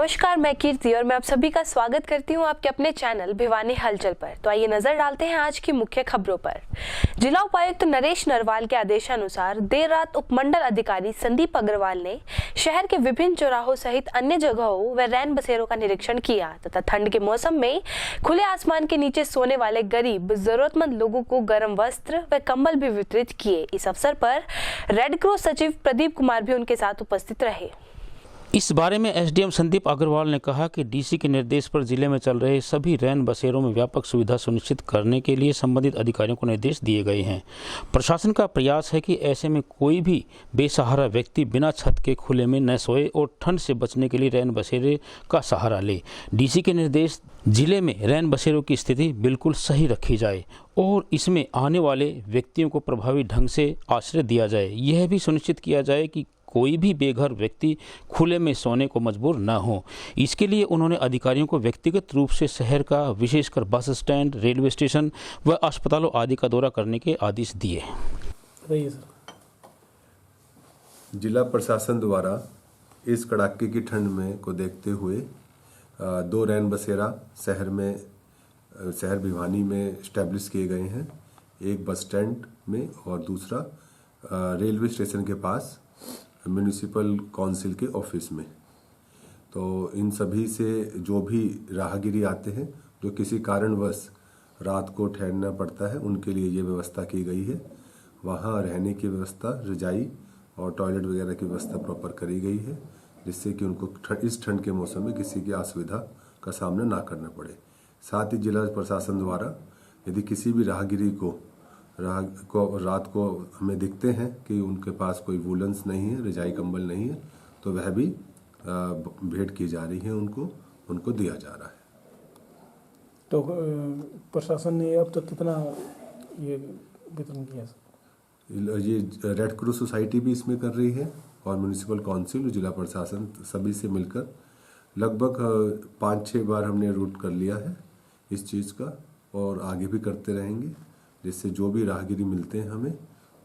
नमस्कार, मैं कीर्ति और मैं आप सभी का स्वागत करती हूं आपके अपने चैनल भिवानी हलचल पर। तो आइए नजर डालते हैं आज की मुख्य खबरों पर। जिला उपायुक्त नरेश नरवाल के आदेशानुसार देर रात उपमंडल अधिकारी संदीप अग्रवाल ने शहर के विभिन्न चौराहों सहित अन्य जगहों व रैन बसेरों का निरीक्षण किया तथा ठंड के मौसम में खुले आसमान के नीचे सोने वाले गरीब जरूरतमंद लोगों को गर्म वस्त्र व कंबल भी वितरित किए। इस अवसर पर रेड क्रॉस सचिव प्रदीप कुमार भी उनके साथ उपस्थित रहे। इस बारे में एसडीएम संदीप अग्रवाल ने कहा कि डीसी के निर्देश पर जिले में चल रहे सभी रैन बसेरों में व्यापक सुविधा सुनिश्चित करने के लिए संबंधित अधिकारियों को निर्देश दिए गए हैं। प्रशासन का प्रयास है कि ऐसे में कोई भी बेसहारा व्यक्ति बिना छत के खुले में न सोए और ठंड से बचने के लिए रैन बसेरे का सहारा ले। डीसी के निर्देश जिले में रैन बसेरों की स्थिति बिल्कुल सही रखी जाए और इसमें आने वाले व्यक्तियों को प्रभावी ढंग से आश्रय दिया जाए। यह भी सुनिश्चित किया जाए कि कोई भी बेघर व्यक्ति खुले में सोने को मजबूर न हो। इसके लिए उन्होंने अधिकारियों को व्यक्तिगत रूप से शहर का विशेषकर बस स्टैंड, रेलवे स्टेशन व अस्पतालों आदि का दौरा करने के आदेश दिए। जिला प्रशासन द्वारा इस कड़ाके की ठंड में को देखते हुए 2 रैन बसेरा शहर भिवानी में स्टैब्लिश किए गए हैं। एक बस स्टैंड में और दूसरा रेलवे स्टेशन के पास म्यूनिसिपल काउंसिल के ऑफिस में। तो इन सभी से जो भी राहगीरी आते हैं जो किसी कारणवश रात को ठहरना पड़ता है उनके लिए ये व्यवस्था की गई है। वहाँ रहने की व्यवस्था, रजाई और टॉयलेट वगैरह की व्यवस्था प्रॉपर करी गई है, जिससे कि उनको इस ठंड के मौसम में किसी की असुविधा का सामना ना करना पड़े। साथ ही जिला प्रशासन द्वारा यदि किसी भी राहगीरी को रात को हमें दिखते हैं कि उनके पास कोई वूलन्स नहीं है, रजाई कंबल नहीं है, तो वह भी भेंट की जा रही है, उनको दिया जा रहा है। तो प्रशासन ने अब तक कितना ये वितरण किया? ये रेड क्रॉस सोसाइटी भी इसमें कर रही है और म्यूनिसिपल काउंसिल, जिला प्रशासन सभी से मिलकर लगभग 5-6 बार हमने रूट कर लिया है इस चीज़ का और आगे भी करते रहेंगे, जिससे जो भी राहगीरी मिलते हैं हमें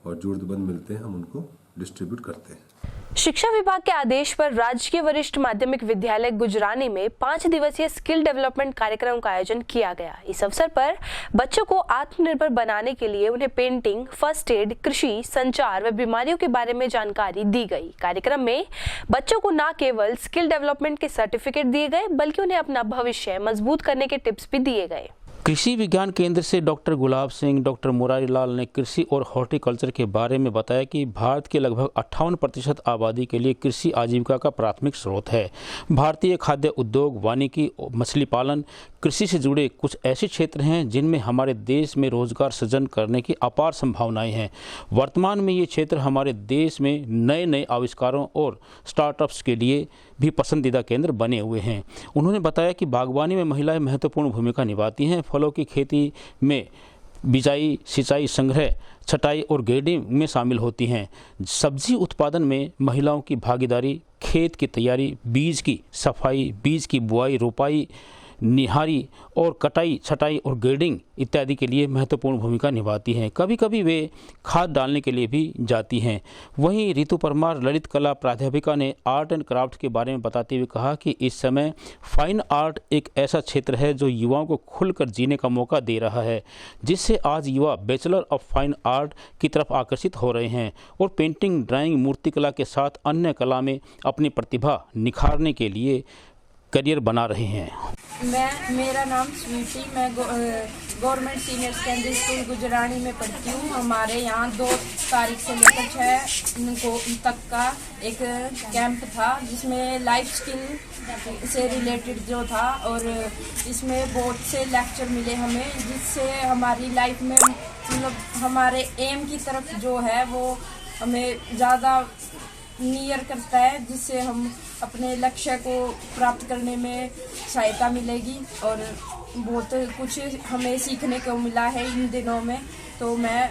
और जरूरतमंद मिलते हैं हम उनको डिस्ट्रीब्यूट करते हैं। शिक्षा विभाग के आदेश पर राजकीय वरिष्ठ माध्यमिक विद्यालय गुजरानी में 5 दिवसीय स्किल डेवलपमेंट कार्यक्रम का आयोजन किया गया। इस अवसर पर बच्चों को आत्मनिर्भर बनाने के लिए उन्हें पेंटिंग, फर्स्ट एड, कृषि, संचार व बीमारियों के बारे में जानकारी दी गई। कार्यक्रम में बच्चों को न केवल स्किल डेवलपमेंट के सर्टिफिकेट दिए गए बल्कि उन्हें अपना भविष्य मजबूत करने के टिप्स भी दिए गए। कृषि विज्ञान केंद्र से डॉक्टर गुलाब सिंह, डॉक्टर मुरारी लाल ने कृषि और हॉर्टिकल्चर के बारे में बताया कि भारत के लगभग 58% आबादी के लिए कृषि आजीविका का प्राथमिक स्रोत है। भारतीय खाद्य उद्योग, वानिकी, मछली पालन, कृषि से जुड़े कुछ ऐसे क्षेत्र हैं जिनमें हमारे देश में रोजगार सृजन करने की अपार संभावनाएं हैं। वर्तमान में ये क्षेत्र हमारे देश में नए नए आविष्कारों और स्टार्टअप्स के लिए भी पसंदीदा केंद्र बने हुए हैं। उन्होंने बताया कि बागवानी में महिलाएं महत्वपूर्ण भूमिका निभाती हैं। फलों की खेती में बिजाई, सिंचाई, संग्रह, छटाई और ग्रेडिंग में शामिल होती हैं। सब्जी उत्पादन में महिलाओं की भागीदारी, खेत की तैयारी, बीज की सफाई, बीज की बुआई, रोपाई, निहारी और कटाई, छटाई और ग्रेडिंग इत्यादि के लिए महत्वपूर्ण भूमिका निभाती हैं। कभी कभी वे खाद डालने के लिए भी जाती हैं। वहीं रितु परमार, ललित कला प्राध्यापिका, ने आर्ट एंड क्राफ्ट के बारे में बताते हुए कहा कि इस समय फाइन आर्ट एक ऐसा क्षेत्र है जो युवाओं को खुलकर जीने का मौका दे रहा है, जिससे आज युवा बैचलर ऑफ फाइन आर्ट की तरफ आकर्षित हो रहे हैं और पेंटिंग, ड्राइंग, मूर्तिकला के साथ अन्य कला में अपनी प्रतिभा निखारने के लिए करियर बना रहे हैं। मेरा नाम स्वीटी, मैं गवर्नमेंट सीनियर सेकेंडरी स्कूल गुजरानी में पढ़ती हूँ। हमारे यहाँ 2 तारीख से लेकर 6 तक का एक कैंप था जिसमें लाइफ स्किल से रिलेटेड जो था और इसमें बहुत से लेक्चर मिले हमें, जिससे हमारी लाइफ में मतलब हमारे एम की तरफ जो है वो हमें ज़्यादा नियर करता है, जिससे हम अपने लक्ष्य को प्राप्त करने में सहायता मिलेगी और बहुत कुछ हमें सीखने को मिला है इन दिनों में। तो मैं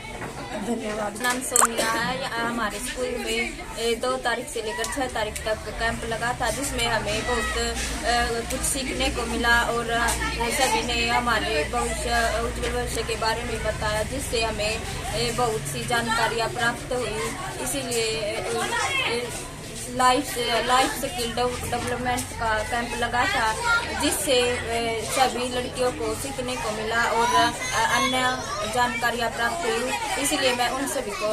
धन्यवाद। नाम सोनिया है। हमारे स्कूल में 2 तारीख से लेकर 6 तारीख तक कैंप लगा था, जिसमें हमें बहुत कुछ सीखने को मिला और सभी ने हमारे उज्जवल भविष्य के बारे में बताया, जिससे हमें बहुत सी जानकारियाँ प्राप्त हुई। इसीलिए लाइफ स्किल डेवलपमेंट का कैंप लगा था, जिससे सभी लड़कियों को सीखने को मिला और अन्य जानकारियाँ प्राप्त हुई। इसलिए मैं उन सभी को।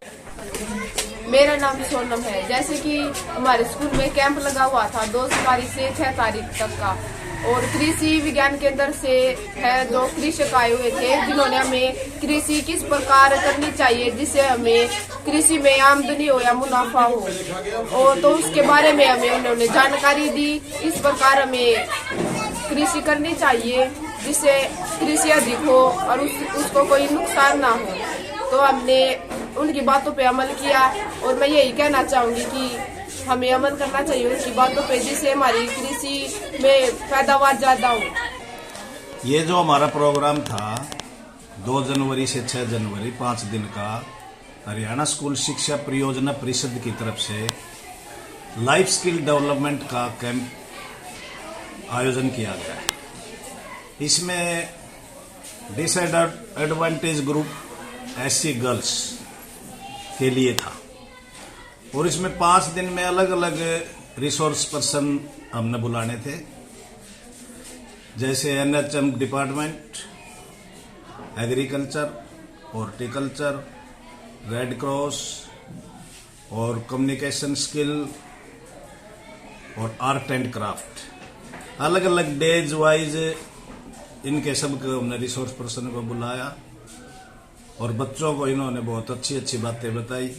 मेरा नाम सोनम है। जैसे कि हमारे स्कूल में कैंप लगा हुआ था 2 तारीख से 6 तारीख तक का, और कृषि विज्ञान केंद्र से है जो कृषक आए हुए थे, जिन्होंने हमें कृषि किस प्रकार करनी चाहिए जिससे हमें कृषि में आमदनी हो या मुनाफा हो, और तो उसके बारे में हमें उन्होंने जानकारी दी। इस प्रकार हमें कृषि करनी चाहिए जिससे कृषि अधिक हो और उसको कोई नुकसान ना हो। तो हमने उनकी बातों पे अमल किया, और मैं यही कहना चाहूंगी कि हमें अमल करना चाहिए उनकी बातों पे, जिससे हमारी कृषि में पैदावार ज्यादा हो। ये जो हमारा प्रोग्राम था 2 जनवरी से 6 जनवरी 5 दिन का, हरियाणा स्कूल शिक्षा परियोजना परिषद की तरफ से लाइफ स्किल डेवलपमेंट का कैंप आयोजन किया गया है। इसमें डिसएडवांटेज ग्रुप SC गर्ल्स के लिए था, और इसमें 5 दिन में अलग अलग रिसोर्स पर्सन हमने बुलाने थे, जैसे NHM department, agriculture, horticulture, red cross और कम्युनिकेशन स्किल और आर्ट एंड क्राफ्ट। अलग अलग डेज वाइज इनके सबको हमने रिसोर्स पर्सन को बुलाया, और बच्चों को इन्होंने बहुत अच्छी अच्छी बातें बताई।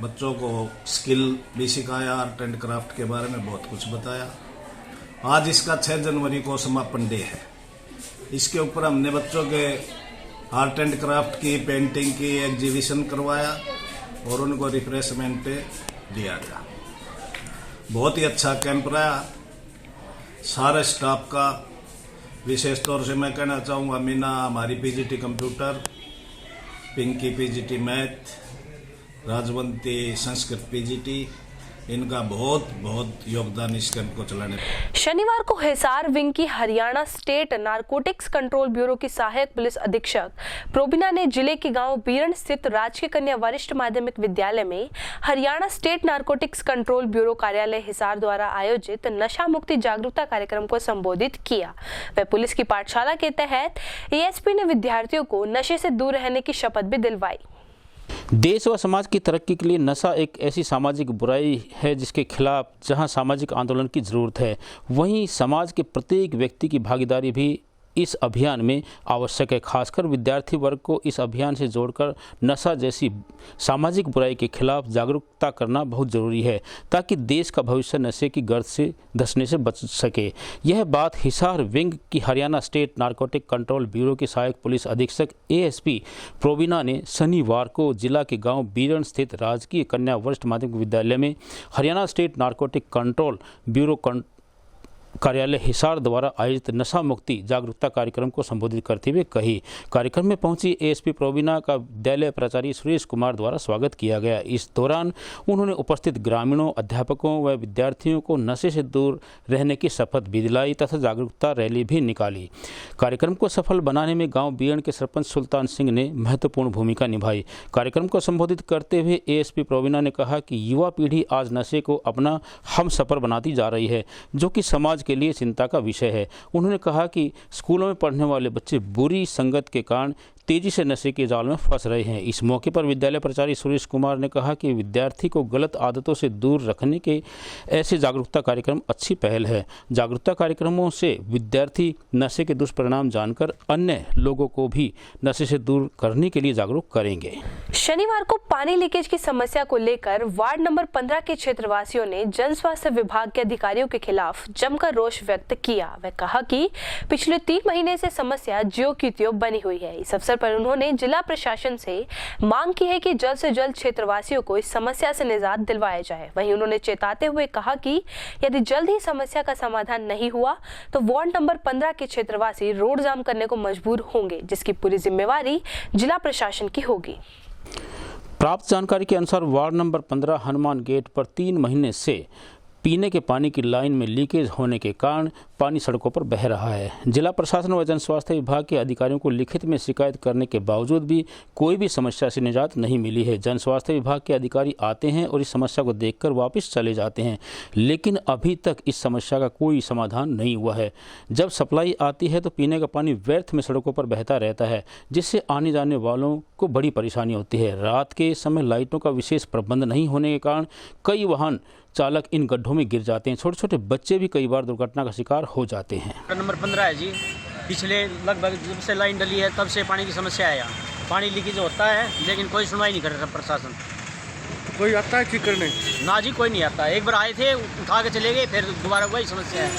बच्चों को स्किल भी सिखाया, आर्ट एंड क्राफ्ट के बारे में बहुत कुछ बताया। आज इसका 6 जनवरी को समापन डे है। इसके ऊपर हमने बच्चों के आर्ट एंड क्राफ्ट की, पेंटिंग की एग्जीबिशन करवाया और उनको रिफ्रेशमेंट दिया गया। बहुत ही अच्छा कैंप रहा सारे स्टाफ का। विशेष तौर से मैं कहना चाहूँगा मीना हमारी PGT computer, Pinky PGT math, Rajwanti Sanskrit PGT, इनका बहुत बहुत योगदान इस कैंप को चलाने में। शनिवार को हिसार विंग की Haryana state narcotics control bureau की सहायक पुलिस अधीक्षक प्रोबिना ने जिले के गांव बीरण स्थित राजकीय कन्या वरिष्ठ माध्यमिक विद्यालय में Haryana state narcotics control bureau कार्यालय हिसार द्वारा आयोजित नशा मुक्ति जागरूकता कार्यक्रम को संबोधित किया। वह पुलिस की पाठशाला के तहत ASP ने विद्यार्थियों को नशे से दूर रहने की शपथ भी दिलवाई। देश व समाज की तरक्की के लिए नशा एक ऐसी सामाजिक बुराई है जिसके खिलाफ जहां सामाजिक आंदोलन की ज़रूरत है, वहीं समाज के प्रत्येक व्यक्ति की भागीदारी भी इस अभियान में आवश्यक है। खासकर विद्यार्थी वर्ग को इस अभियान से जोड़कर नशा जैसी सामाजिक बुराई के खिलाफ जागरूकता करना बहुत ज़रूरी है, ताकि देश का भविष्य नशे की गर्द से धंसने से बच सके। यह बात हिसार विंग की Haryana state narcotic control bureau की सहायक पुलिस अधीक्षक ASP प्रोबिना ने शनिवार को जिला के गांव बीरण स्थित राजकीय कन्या वरिष्ठ माध्यमिक विद्यालय में Haryana state narcotic control bureau कार्यालय हिसार द्वारा आयोजित नशा मुक्ति जागरूकता कार्यक्रम को संबोधित करते हुए कही। कार्यक्रम में पहुंची ASP प्रोबिना का विद्यालय प्राचार्य सुरेश कुमार द्वारा स्वागत किया गया। इस दौरान उन्होंने उपस्थित ग्रामीणों, अध्यापकों व विद्यार्थियों को नशे से दूर रहने की शपथ भी दिलाई तथा जागरूकता रैली भी निकाली। कार्यक्रम को सफल बनाने में गाँव बीरण के सरपंच सुल्तान सिंह ने महत्वपूर्ण भूमिका निभाई। कार्यक्रम को संबोधित करते हुए ASP प्रोबिना ने कहा कि युवा पीढ़ी आज नशे को अपना हमसफर बनाती जा रही है, जो कि समाज के लिए चिंता का विषय है। उन्होंने कहा कि स्कूलों में पढ़ने वाले बच्चे बुरी संगत के कारण तेजी से नशे के जाल में फंस रहे हैं। इस मौके पर विद्यालय प्राचार्य सुरेश कुमार ने कहा कि विद्यार्थी को गलत आदतों से दूर रखने के ऐसे जागरूकता कार्यक्रम अच्छी पहल है। जागरूकता कार्यक्रमों से विद्यार्थी नशे के दुष्परिणाम जानकर अन्य लोगों को भी नशे से दूर करने के लिए जागरूक करेंगे। शनिवार को पानी लीकेज की समस्या को लेकर वार्ड नंबर 15 के क्षेत्रवासियों ने जन स्वास्थ्य विभाग के अधिकारियों के खिलाफ जमकर रोष व्यक्त किया। वह कहा कि पिछले 3 महीने से समस्या ज्यों की त्यों बनी हुई है। इस अवसर पर उन्होंने जिला प्रशासन से मांग की है कि जल्द से जल्द क्षेत्रवासियों को इस समस्या से निजात दिलवाया जाए। वहीं उन्होंने चेताते हुए कहा कि यदि जल्द ही समस्या का समाधान नहीं हुआ तो वार्ड नंबर 15 के क्षेत्रवासी रोड जाम करने को मजबूर होंगे, जिसकी पूरी जिम्मेवारी जिला प्रशासन की होगी। प्राप्त जानकारी के अनुसार वार्ड नंबर 15 हनुमान गेट पर 3 महीने से पीने के पानी की लाइन में लीकेज होने के कारण पानी सड़कों पर बह रहा है। जिला प्रशासन व जन स्वास्थ्य विभाग के अधिकारियों को लिखित में शिकायत करने के बावजूद भी कोई भी समस्या से निजात नहीं मिली है। जन स्वास्थ्य विभाग के अधिकारी आते हैं और इस समस्या को देखकर वापस चले जाते हैं, लेकिन अभी तक इस समस्या का कोई समाधान नहीं हुआ है। जब सप्लाई आती है तो पीने का पानी व्यर्थ में सड़कों पर बहता रहता है, जिससे आने जाने वालों को बड़ी परेशानी होती है। रात के समय लाइटों का विशेष प्रबंध नहीं होने के कारण कई वाहन चालक इन गड्ढों में गिर जाते हैं। छोटे छोटे बच्चे भी कई बार दुर्घटना का शिकार हो जाते हैं। नंबर 15 है जी। पिछले लगभग जब से लाइन डली है तब से पानी की समस्या है। यहाँ पानी लीकेज होता है, लेकिन कोई सुनवाई नहीं कर रहा प्रशासन। कोई आता है ठीक करने? ना जी, कोई नहीं आता। एक बार आए थे, उठा के चले गए, फिर दोबारा वही समस्या है,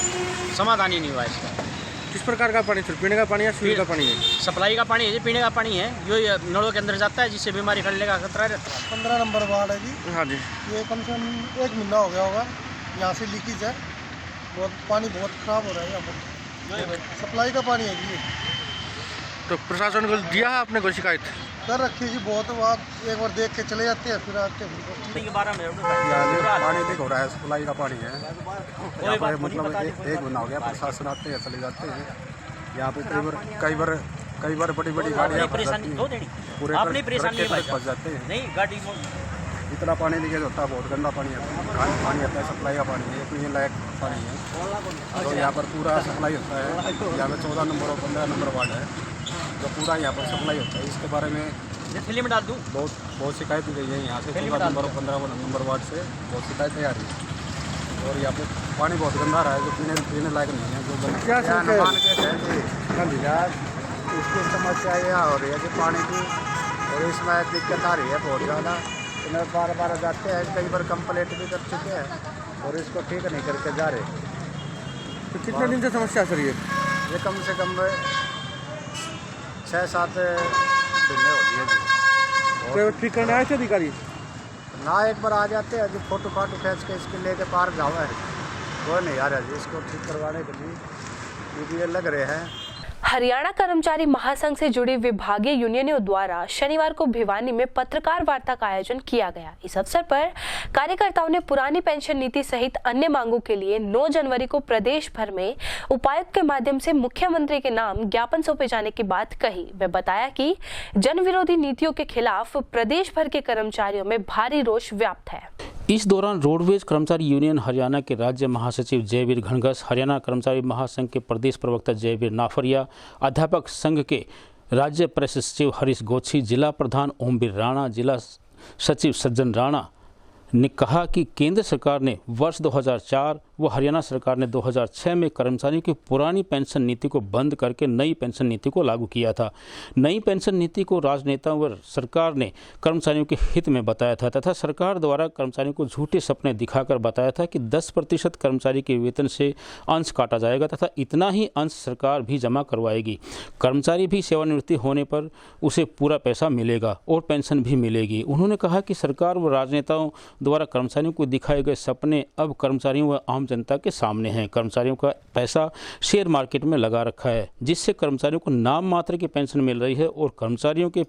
समाधान ही नहीं हुआ इसका। किस प्रकार का पानी? सिर्फ पीने का पानी या सीवर का पानी है? सप्लाई का पानी है जी, पीने का पानी है, जो नलों के अंदर जाता है, जिससे बीमारी फैलने का खतरा रहता है। 15 नंबर वार्ड है जी। हाँ जी। ये कम से कम 1 महीना हो गया होगा, यहाँ से लीकेज है, बहुत पानी बहुत खराब हो रहा है यहाँ पर। सप्लाई का पानी है जी। तो प्रशासन को दिया है आपने कोई शिकायत? कर रखी है जी बहुत। आप एक बार देख के चले जाते हैं, फिर आते हैं। पानी लीक हो रहा है, सप्लाई का पानी है यहाँ पे। मतलब 1 महीना हो गया, प्रशासन आते हैं चले जाते हैं। यहाँ पे कई बार बड़ी बड़ी गाड़ियाँ फंस जाती हैं, पूरे फंस जाते हैं। इतना पानी लीकेज होता है, बहुत गंदा पानी आता है। पानी आता है, सप्लाई का पानी है, पीने लायक पानी है। तो यहाँ पर पूरा सप्लाई होता है। यहाँ पे 14 नंबर और 15 नंबर वार्ड है, जो पूरा यहाँ पर सप्लाई होता है। इसके बारे में में डाल दूँ, बहुत शिकायत भी गई है यहाँ से। 14 नंबर और 15 नंबर वार्ड से बहुत शिकायतें आ रही है। और यहाँ पे पानी बहुत गंदा रहा है, जो पीने लायक नहीं है। जो क्या इसकी समस्या यह हो रही है कि पानी की, और इसमें दिक्कत आ रही है बहुत ज़्यादा। इन्हें बार जाते हैं, कई बार कंप्लेंट भी कर चुके हैं और इसको ठीक नहीं करके जा रहे। तो कितने दिन से समस्या सर ये कम से कम 6-7 दिन में होती है जी। तो ठीक करने आए थे अधिकारी? ना, एक बार आ जाते हैं जी, फोटो खींच के इसके लेके पार जाओ है, वो नहीं आ रहा जी इसको ठीक करवाने के लिए। ये लग रहे हैं। हरियाणा कर्मचारी महासंघ से जुड़ी विभागीय यूनियनों द्वारा शनिवार को भिवानी में पत्रकार वार्ता का आयोजन किया गया। इस अवसर पर कार्यकर्ताओं ने पुरानी पेंशन नीति सहित अन्य मांगों के लिए 9 जनवरी को प्रदेश भर में उपायुक्त के माध्यम से मुख्यमंत्री के नाम ज्ञापन सौंपे जाने की बात कही। वे बताया कि जन विरोधी नीतियों के खिलाफ प्रदेश भर के कर्मचारियों में भारी रोष व्याप्त है। इस दौरान रोडवेज कर्मचारी यूनियन हरियाणा के राज्य महासचिव जयवीर घनघस, हरियाणा कर्मचारी महासंघ के प्रदेश प्रवक्ता जयवीर नाफरिया, अध्यापक संघ के राज्य प्रेस सचिव हरीश गोछी, जिला प्रधान ओमवीर राणा, जिला सचिव सज्जन राणा ने कहा कि केंद्र सरकार ने वर्ष 2004 व हरियाणा सरकार ने 2006 में कर्मचारियों की पुरानी पेंशन नीति को बंद करके नई पेंशन नीति को लागू किया था। नई पेंशन नीति को राजनेताओं व सरकार ने कर्मचारियों के हित में बताया था तथा सरकार द्वारा कर्मचारियों को झूठे सपने दिखाकर बताया था कि 10% कर्मचारी के वेतन से अंश काटा जाएगा तथा इतना ही अंश सरकार भी जमा करवाएगी। कर्मचारी भी सेवानिवृत्ति होने पर उसे पूरा पैसा मिलेगा और पेंशन भी मिलेगी। उन्होंने कहा कि सरकार व राजनेताओं द्वारा कर्मचारियों को दिखाए गए सपने अब कर्मचारियों व आम जनता के सामने हैं। कर्मचारियों का पैसा शेयर मार्केट में लगा रखा है, जिससे कर्मचारियों को नाम मात्र की पेंशन मिल रही है और कर्मचारियों के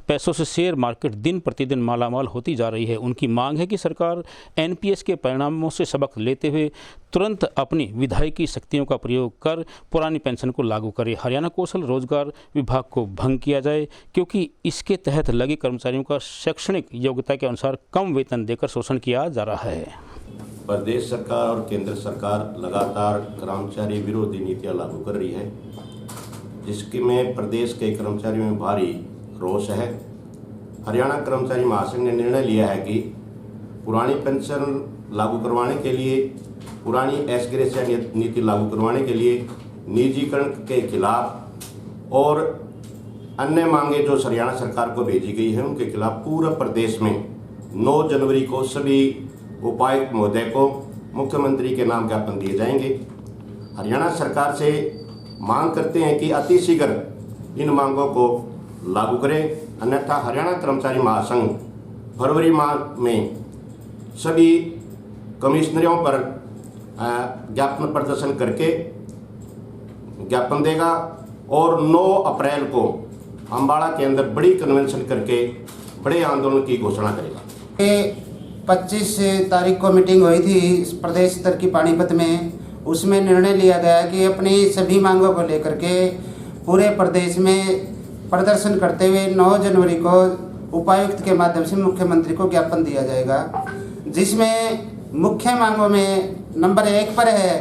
पैसों से शेयर मार्केट दिन प्रतिदिन मालामाल होती जा रही है। उनकी मांग है कि सरकार एनपीएस के परिणामों से सबक लेते हुए तुरंत अपनी विधायकी शक्तियों का प्रयोग कर पुरानी पेंशन को लागू करे। हरियाणा कौशल रोजगार विभाग को भंग किया जाए, क्योंकि इसके तहत लगे कर्मचारियों का शैक्षणिक योग्यता के अनुसार कम वेतन देकर शोषण किया जा रहा है। प्रदेश सरकार और केंद्र सरकार लगातार कर्मचारी विरोधी नीतियां लागू कर रही है, जिसके में प्रदेश के कर्मचारियों में भारी रोष है। हरियाणा कर्मचारी महासंघ ने निर्णय लिया है कि पुरानी पेंशन लागू करवाने के लिए, पुरानी एस ग्रेसिया नीति लागू करवाने के लिए निजीकरण के खिलाफ और अन्य मांगे जो हरियाणा सरकार को भेजी गई है उनके खिलाफ पूरा प्रदेश में 9 जनवरी को सभी उपायुक्त महोदय को मुख्यमंत्री के नाम ज्ञापन दिए जाएंगे। हरियाणा सरकार से मांग करते हैं कि अतिशीघ्र इन मांगों को लागू करें, अन्यथा हरियाणा कर्मचारी महासंघ फरवरी माह में सभी कमिश्नरों पर ज्ञापन प्रदर्शन करके ज्ञापन देगा और 9 अप्रैल को अम्बाड़ा के अंदर बड़ी कन्वेंशन करके बड़े आंदोलन की घोषणा करेगा। 25 तारीख को मीटिंग हुई थी प्रदेश स्तर की पानीपत में, उसमें निर्णय लिया गया कि अपनी सभी मांगों को लेकर के पूरे प्रदेश में प्रदर्शन करते हुए 9 जनवरी को उपायुक्त के माध्यम से मुख्यमंत्री को ज्ञापन दिया जाएगा, जिसमें मुख्य मांगों में नंबर 1 पर है,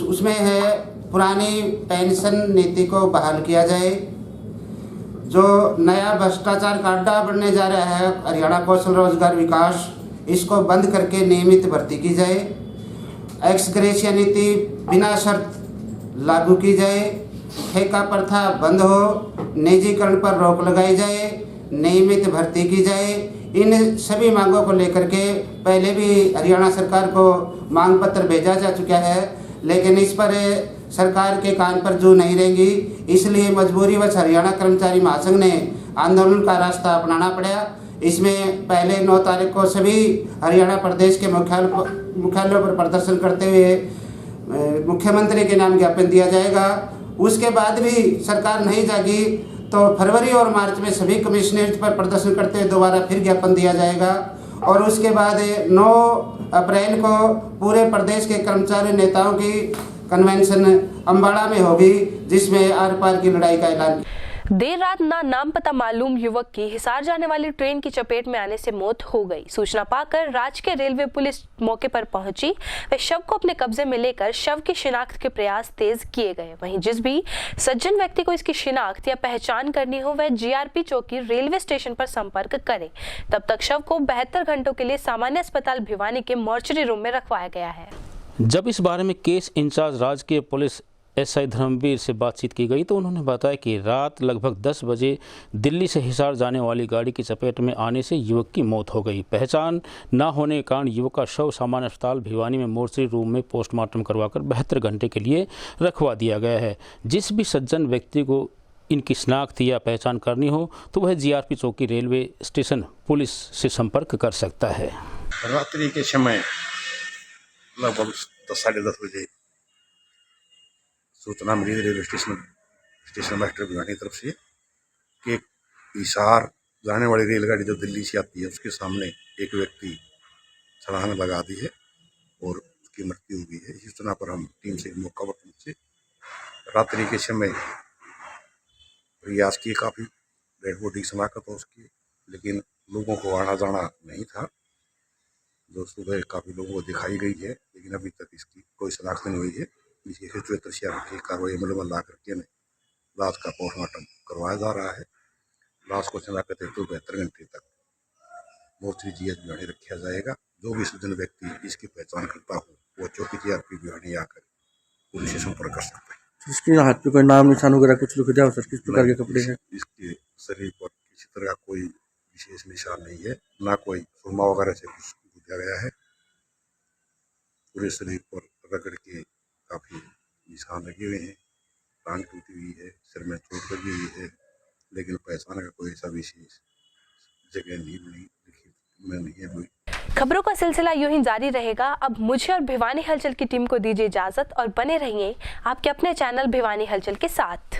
उसमें है पुरानी पेंशन नीति को बहाल किया जाए। जो नया भ्रष्टाचार का अड्डा बनने जा रहा है हरियाणा कौशल रोजगार विकास, इसको बंद करके नियमित भर्ती की जाए। एक्स ग्रेशिया नीति बिना शर्त लागू की जाए। ठेका प्रथा बंद हो, निजीकरण पर रोक लगाई जाए, नियमित भर्ती की जाए। इन सभी मांगों को लेकर के पहले भी हरियाणा सरकार को मांग पत्र भेजा जा चुका है, लेकिन इस पर सरकार के कान पर जू नहीं रहेंगी। इसलिए मजबूरीवश हरियाणा कर्मचारी महासंघ ने आंदोलन का रास्ता अपनाना पड़ा। इसमें पहले 9 तारीख को सभी हरियाणा प्रदेश के मुख्यालयों पर प्रदर्शन करते हुए मुख्यमंत्री के नाम ज्ञापन दिया जाएगा। उसके बाद भी सरकार नहीं जागी तो फरवरी और मार्च में सभी कमिश्नरेट पर प्रदर्शन करते हुए दोबारा फिर ज्ञापन दिया जाएगा। और उसके बाद 9 अप्रैल को पूरे प्रदेश के कर्मचारी नेताओं की कन्वेंशन अम्बाड़ा में होगी, जिसमें आर पार की लड़ाई का ऐलान। देर रात नाम पता मालूम युवक की हिसार जाने वाली ट्रेन की चपेट में आने से मौत हो गई। सूचना पाकर राजकीय रेलवे पुलिस मौके पर पहुंची। वे शव को अपने कब्जे में लेकर शव की शिनाख्त के प्रयास तेज किए गए। वहीं जिस भी सज्जन व्यक्ति को इसकी शिनाख्त या पहचान करनी हो वह जीआरपी चौकी रेलवे स्टेशन पर संपर्क करे। तब तक शव को 72 घंटों के लिए सामान्य अस्पताल भिवानी के मॉर्चरी रूम में रखवाया गया है। जब इस बारे में केस इंचार्ज राजकीय पुलिस एसआई धर्मवीर से बातचीत की गई तो उन्होंने बताया कि रात लगभग 10 बजे दिल्ली से हिसार जाने वाली गाड़ी की चपेट में आने से युवक की मौत हो गई। पहचान न होने के कारण युवक का शव सामान्य अस्पताल भिवानी में मोर्चरी रूम में पोस्टमार्टम करवाकर 72 घंटे के लिए रखवा दिया गया है। जिस भी सज्जन व्यक्ति को इनकी शिनाख्त या पहचान करनी हो तो वह जीआरपी चौकी रेलवे स्टेशन पुलिस से संपर्क कर सकता है। रात्रि के समय लगभग 10 साढ़े 10 बजे सूचना मिली रेलवे स्टेशन मास्टर भिवानी की तरफ से कि हिसार जाने वाली रेलगाड़ी जो दिल्ली से आती है उसके सामने एक व्यक्ति छलांग लगा दी है और उसकी मृत्यु हुई है। इसी सूचना पर हम टीम से मौका पर पहुंचे। रात्रि के समय प्रयास किए काफ़ी डेड बॉडी की शनाख्त हो उसकी, लेकिन लोगों को आना जाना नहीं था। जो सुबह काफ़ी लोगों को दिखाई गई है, लेकिन अभी तक इसकी कोई शनाख्त नहीं हुई है। इसी 74 की कार्रवाई अमल में ला करके लाश का पोस्टमार्टम करवाया जा रहा है। लाश को शनाख्त हेतु 72 घंटे तक मोर्चरी जीएच भिवानी रखा जाएगा। जो भी सज्जन व्यक्ति इसकी पहचान करता हो वो चौकी जीआरपी भिवानी आकर पुलिस से संपर्क कर सकता है। इसके हाथ पे कोई नाम निशान वगैरह कुछ लिखा जाओ सर? किस प्रकार के कपड़े हैं? इसके शरीर पर किसी तरह का कोई विशेष निशान नहीं है, ना कोई सुरमा वगैरह से कुछ दिया गया है। पूरे शरीर पर रगड़ के काफ़ी निशान लगे हुए हैं, टांग टूटी हुई है, सिर में चोट लगी हुई है, लेकिन पहचान का कोई ऐसा विशेष जगह नहीं है। खबरों का सिलसिला यूं ही जारी रहेगा। अब मुझे और भिवानी हलचल की टीम को दीजिए इजाजत और बने रहिए आपके अपने चैनल भिवानी हलचल के साथ।